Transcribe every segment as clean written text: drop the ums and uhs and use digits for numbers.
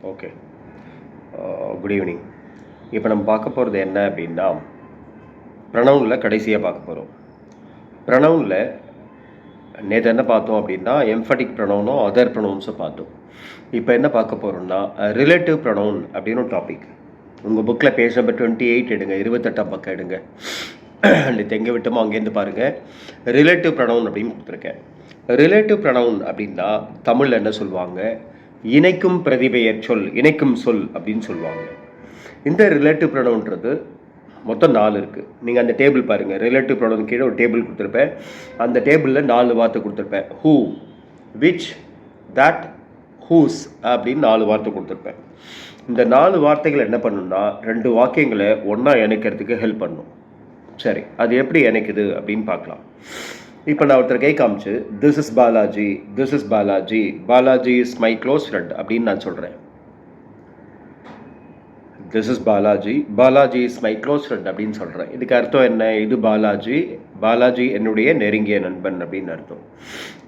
Okay. Good evening. இப்போ நம்ம பார்க்க போகிறது என்ன அப்படின்னா, ப்ரொனவுனில் கடைசியாக பார்க்க போகிறோம். ப்ரொனவுனில் நேற்று என்ன பார்த்தோம் அப்படின்னா, எம்ஃபட்டிக் ப்ரொனவுனும் அதர் ப்ரொனவுன்ஸும் பார்த்தோம். இப்போ என்ன பார்க்க போகிறோம்னா, ரிலேட்டிவ் ப்ரொனவுன் அப்படின்னு ஒரு டாபிக். உங்கள் புக்கில் பேஜ் நம்பர் 28 எடுங்க, 28ஆம் பக்கம் எடுங்க. நேற்று எங்கே விட்டோமோ அங்கேருந்து பாருங்கள். ரிலேட்டிவ் ப்ரொனவுன் அப்படின்னு கொடுத்துருக்கேன். ரிலேட்டிவ் ப்ரொனவுன் அப்படின்னா தமிழில் என்ன சொல்லுவாங்க, இணைக்கும் பிரதிபெயர் சொல், இணைக்கும் சொல் அப்படின்னு சொல்லுவாங்க. இந்த ரிலேட்டிவ் ப்ரொனவுன்றது மொத்தம் 4 இருக்குது. நீங்கள் அந்த டேபிள் பாருங்கள். ரிலேட்டிவ் ப்ரொனவுன் கீழே ஒரு டேபிள் கொடுத்துருப்பேன். அந்த டேபிளில் 4 வார்த்தை கொடுத்துருப்பேன். ஹூ, விச், தட், ஹூஸ் அப்படின்னு 4 வார்த்தை கொடுத்துருப்பேன். இந்த 4 வார்த்தைகள் என்ன பண்ணணும்னா 2 வாக்கியங்களை ஒன்றா இணைக்கிறதுக்கு ஹெல்ப் பண்ணும். சரி, அது எப்படி இணைக்குது அப்படின்னு பார்க்கலாம். இப்போ நான் ஒருத்தர் கை காமிச்சு, this is Balaji, this is Balaji, Balaji is my close friend அப்படின்னு நான் சொல்கிறேன். This is Balaji, Balaji is my close friend அப்படின்னு சொல்கிறேன். இதுக்கு அர்த்தம் என்ன? இது பாலாஜி, பாலாஜி என்னுடைய நெருங்கிய நண்பன் அப்படின்னு அர்த்தம்.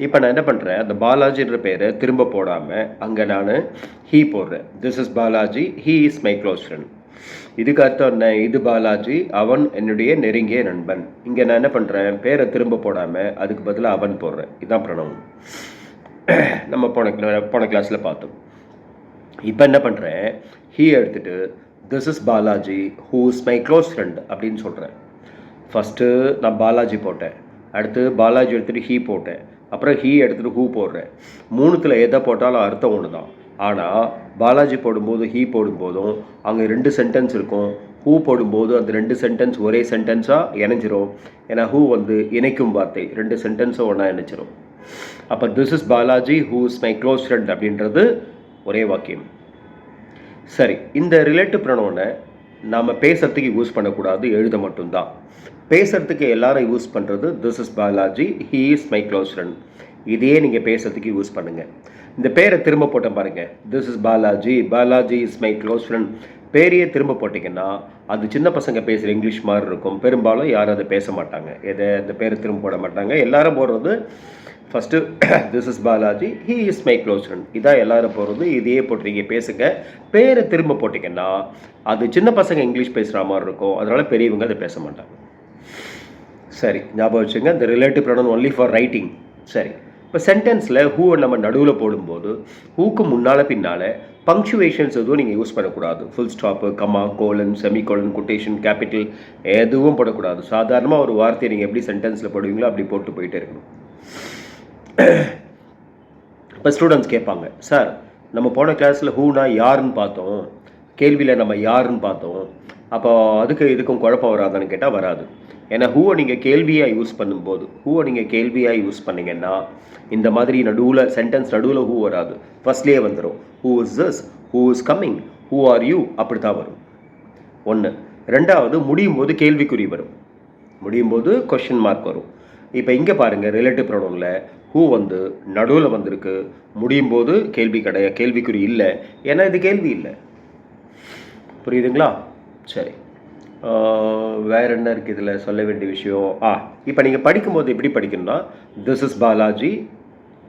இப்போ நான் என்ன பண்ணுறேன், அந்த பாலாஜின்ற பேரை திரும்ப போடாமல் அங்கே நான் ஹீ போடுறேன். This is Balaji, he is my close friend. இதுக்கு அர்த்தம் என்ன? இது பாலாஜி, அவன் என்னுடைய நெருங்கிய நண்பன். இங்கே நான் என்ன பண்ணுறேன், பேரை திரும்ப போடாமல் அதுக்கு பதிலாக அவன் போடுறேன். இதுதான் ப்ரொனவுன். நம்ம போன கிளாஸில் பார்த்தோம். இப்போ என்ன பண்ணுறேன், ஹீ எடுத்துகிட்டு this is Balaji who is my close friend அப்படின்னு சொல்கிறேன். ஃபஸ்ட்டு நான் பாலாஜி போட்டேன், அடுத்து பாலாஜி எடுத்துகிட்டு ஹீ போட்டேன், அப்புறம் ஹீ எடுத்துகிட்டு ஹூ போடுறேன். 3த்தில் எதை போட்டாலும் அர்த்தம் ஒன்று தான். ஆனால் பாலாஜி போடும்போது ஹீ போடும்போதும் அங்கே 2 சென்டென்ஸ் இருக்கும். ஹூ போடும்போது அந்த 2 சென்டென்ஸ் ஒரே சென்டென்ஸாக இணைஞ்சிரும். ஏன்னா ஹூ இணைக்கும் வார்த்தை, 2 சென்டென்ஸும் ஒன்றா இணைச்சிரும். அப்போ this is Balaji who is my close friend அப்படின்றது ஒரே வாக்கியம். சரி, இந்த ரிலேட்டிவ் ப்ரொனவுனை நாம் பேசுறதுக்கு யூஸ் பண்ணக்கூடாது, எழுத மட்டும்தான். பேசுறதுக்கு எல்லாரும் யூஸ் பண்ணுறது this is Balaji, he is my close friend. இதையே நீங்கள் பேசுறதுக்கு யூஸ் பண்ணுங்கள். இந்த பேரை திரும்ப போட்டேன் பாருங்கள், this is Balaji, Balaji is my close friend. பேரையே திரும்ப போட்டிங்கன்னா அது சின்ன பசங்க பேசுகிற இங்கிலீஷ் மாதிரி இருக்கும். பெரும்பாலும் யாரும் அதை பேச மாட்டாங்க, இந்த பேரை திரும்ப போட மாட்டாங்க. எல்லாரும் போடுறது first this is Balaji, he is my close friend. இதான் எல்லாரும் போடுறது. இதையே போட்டுறீங்க பேசுங்க. பேரை திரும்ப போட்டிங்கன்னா அது சின்ன பசங்க இங்கிலீஷ் பேசுகிற மாதிரி இருக்கும். அதனால் பெரியவங்க அதை பேச மாட்டாங்க. சரி, ஞாபகம் வச்சுங்க, இந்த relative pronoun only for writing. சரி, இப்போ சென்டென்ஸில் ஹூவை நம்ம நடுவில் போடும்போது ஹூக்கு முன்னால் பின்னால் பங்க்சுவேஷன்ஸ் எதுவும் நீங்கள் யூஸ் பண்ணக்கூடாது. Full stop, comma, colon, semicolon, quotation, capital எதுவும் போடக்கூடாது. சாதாரணமாக ஒரு வார்த்தையை நீங்கள் எப்படி சென்டென்ஸில் போடுவீங்களோ அப்படி போட்டு போயிட்டே இருக்கணும். இப்போ ஸ்டூடெண்ட்ஸ் கேட்பாங்க, சார் நம்ம போன கிளாஸில் ஹூனா யாருன்னு பார்த்தோம், கேள்வியில் நம்ம யாருன்னு பார்த்தோம், அப்போ அதுக்கு இதுக்கும் குழப்பம் வராதான்னு கேட்டால் வராது. ஏன்னா ஹூவை நீங்கள் கேள்வியாக யூஸ் பண்ணிங்கன்னா இந்த மாதிரி நடுவில் சென்டென்ஸ் நடுவில் ஹூ வராது, ஃபர்ஸ்ட்லேயே வந்துடும். Who is this, who is coming, who are you, அப்படி தான் வரும். 1. 2வது, முடியும் போது கேள்விக்குறி வரும், முடியும் போது கொஷின் மார்க் வரும். இப்போ இங்கே பாருங்கள், ரிலேட்டிவ் ப்ரொனவுனில் ஹூ நடுவில் வந்திருக்கு, முடியும் போது கேள்விக்குறி இல்லை. ஏன்னா இது கேள்வி இல்லை. புரியுதுங்களா? சரி, வேறு என்ன இருக்குது இதில் சொல்ல வேண்டிய விஷயம்? இப்போ நீங்கள் படிக்கும்போது எப்படி படிக்கணும்னா, this is Balaji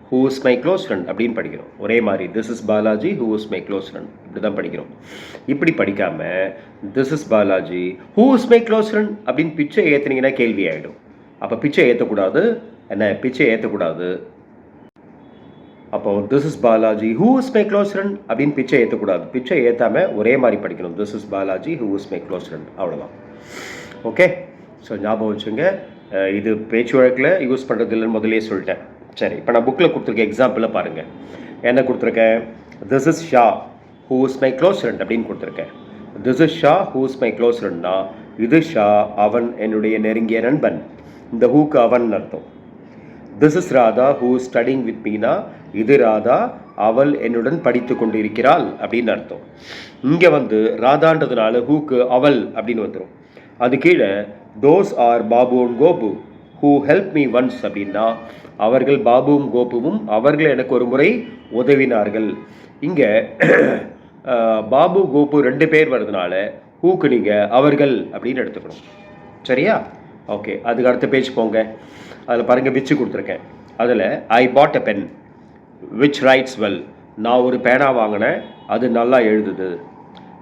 who is my close friend அப்படின்னு படிக்கிறோம். ஒரே மாதிரி this is Balaji who is my close friend இப்படி தான் படிக்கிறோம். இப்படி படிக்காமல் this is Balaji who is my close friend அப்படின்னு பிச்சை ஏற்றுனீங்கன்னா கேள்வி ஆகிடும். அப்போ பிச்சை ஏற்றக்கூடாது. பிச்சை ஏற்றக்கூடாது. அப்போ this is Balaji who is my close friend அப்படின்னு பிச்சை ஏற்றக்கூடாது. பிச்சை ஏற்றாமல் ஒரே மாதிரி படிக்கணும். This is Balaji who is my close friend, அவ்வளோதான். ஓகே, ஸோ ஞாபகம் வச்சுங்க. இது பேச்சு வழக்கில் யூஸ் பண்ணுறது இல்லைன்னு முதலே சொல்லிட்டேன். சரி, இப்போ நான் புக்கில் கொடுத்துருக்க எக்ஸாம்பிளில் பாருங்கள். என்ன கொடுத்துருக்கேன், this is Shah who is my close friend அப்படின்னு கொடுத்துருக்கேன். This is Shah who is my close ஃப்ரெண்ட்னா இது ஷா, அவன் என்னுடைய நெருங்கிய நண்பன். இந்த ஹூக்கு அவன் அர்த்தம். This is Radha who is studying with Meena, இது ராதா, அவள் என்னுடன் படித்து கொண்டு இருக்கிறாள் அப்படின்னு அர்த்தம். இங்கே ராதான்றதுனால ஹூக்கு அவள் அப்படின்னு வந்துடும். அது கீழே those are Babu and Gopu who help me once அப்படின்னா அவர்கள் பாபுவும் கோபுவும் அவர்கள் எனக்கு ஒரு முறை உதவினார்கள். இங்கே பாபு கோபு 2 பேர் வர்றதுனால ஹூக்கு நீங்கள் அவர்கள் அப்படின்னு எடுத்துக்கணும். சரியா? ஓகே, அதுக்கு அடுத்த பேஜ் போங்க. அதில் பாருங்கள், விச்சு கொடுத்துருக்கேன். அதில் I bought a pen which writes well, நான் ஒரு பேனா வாங்கினேன், அது நல்லா எழுதுது.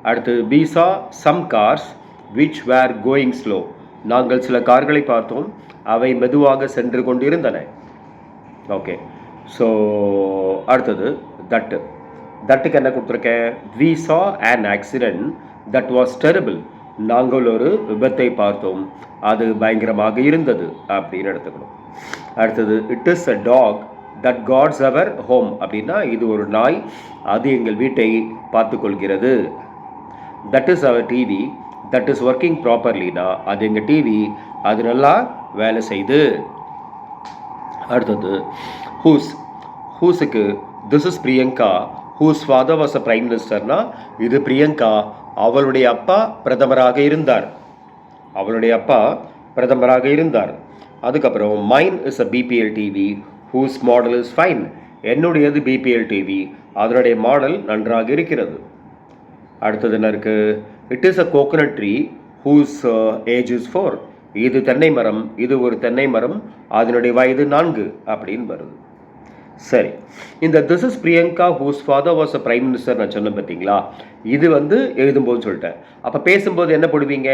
அடுத்து we saw some cars which were going slow. நாங்கள் சில கார்களை பார்த்தோம், அவை மெதுவாக சென்று கொண்டிருந்தன. ஓகே, ஸோ அடுத்தது தட்டுக்கு என்ன கொடுத்துருக்கேன்? we saw an accident that was terrible. நாங்கள் ஒரு விபத்தை பார்த்தோம், அது பயங்கரமாக இருந்தது அப்படின்னு எடுத்துக்கணும். அடுத்தது it is a dog that guards our home. அப்படின்னா இது ஒரு நாய், அது எங்கள் வீட்டை பார்த்து கொள்கிறது. That is our TV that is working ப்ராப்பர்லினா அது எங்கள் டிவி, அது நல்லா வேலை செய்து. அடுத்தது ஹூஸுக்கு this is Priyanka whose father was a prime மினிஸ்டர்னா இது பிரியங்கா, அவளுடைய அப்பா பிரதமராக இருந்தார். அதுக்கப்புறம் mine is a BPL TV whose model is fine. என்னுடையது பிபிஎல் டிவி, அதனுடைய மாடல் நன்றாக இருக்கிறது. அடுத்தது என்ன இருக்குது? It is a coconut tree whose age is 4. இது தென்னை மரம், இது ஒரு தென்னை மரம், அதனுடைய வயது 4 அப்படின்னு வருது. சரி, இந்த this is Priyanka whose father was a prime minister நான் சொன்னேன் பார்த்தீங்களா, இது எழுதும்போது சொல்லிட்டேன். அப்போ பேசும்போது என்ன போடுவீங்க?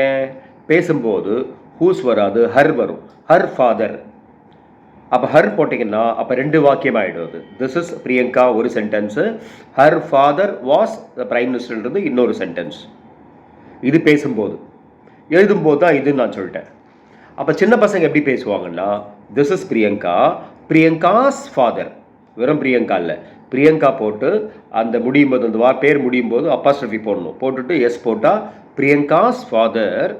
பேசும்போது ஹூஸ் வராது, ஹர் வரும். Her father. அப்போ ஹர் போட்டிங்கன்னா அப்போ 2 வாக்கியம் ஆகிடுவது. திஸ் இஸ் பிரியங்கா ஒரு sentence, her father was the prime மினிஸ்டர்ன்றது இன்னொரு சென்டென்ஸ். இது பேசும்போது. எழுதும்போது தான் இதுன்னு நான் சொல்லிட்டேன். அப்போ சின்ன பசங்க எப்படி பேசுவாங்கன்னா, this is Priyanka, Priyanka's father, வெறும் பிரியங்கா இல்லை, பிரியங்கா போட்டு அந்த முடியும் போது அந்த பேர் முடியும் போது அப்பாஸ்ட்ரஃபி போடணும், போட்டுட்டு எஸ் போட்டால் Priyanka's father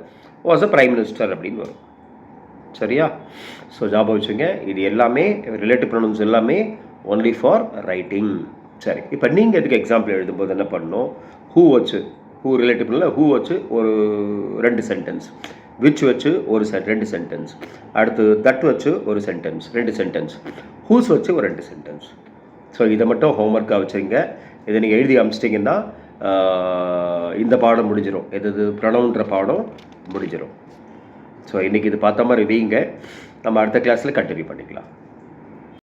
was a prime minister அப்படின்னு வரும். சரியா? ஸோ ஞாபகம் வச்சுங்க, இது எல்லாமே ரிலேட்டிவ் ப்ரொனவுன்ஸ் எல்லாமே ஒன்லி ஃபார் ரைட்டிங். சரி, இப்போ நீங்கள் இதுக்கு எக்ஸாம்பிள் எழுதும்போது என்ன பண்ணணும்? ஹூ ரிலேட்டிவ் ப்ரொனவுன், ஹூ வச்சு ஒரு 2 சென்டென்ஸ், விச் வச்சு ஒரு 2 சென்டென்ஸ், அடுத்து தட் வச்சு ஒரு சென்டென்ஸ் 2 சென்டென்ஸ், ஹூஸ் வச்சு ஒரு 2 சென்டென்ஸ். ஸோ இதை மட்டும் ஹோம்ஒர்க்காக வச்சுங்க. இதை நீங்கள் எழுதி அமிச்சிட்டிங்கன்னா இந்த பாடம் முடிஞ்சிடும். எது ப்ரொனவுன்ற பாடம் முடிஞ்சிடும். ஸோ இன்றைக்கி இது பார்த்த மாதிரி வைங்க. நம்ம அடுத்த கிளாஸில் கண்டினியூ பண்ணிக்கலாம்.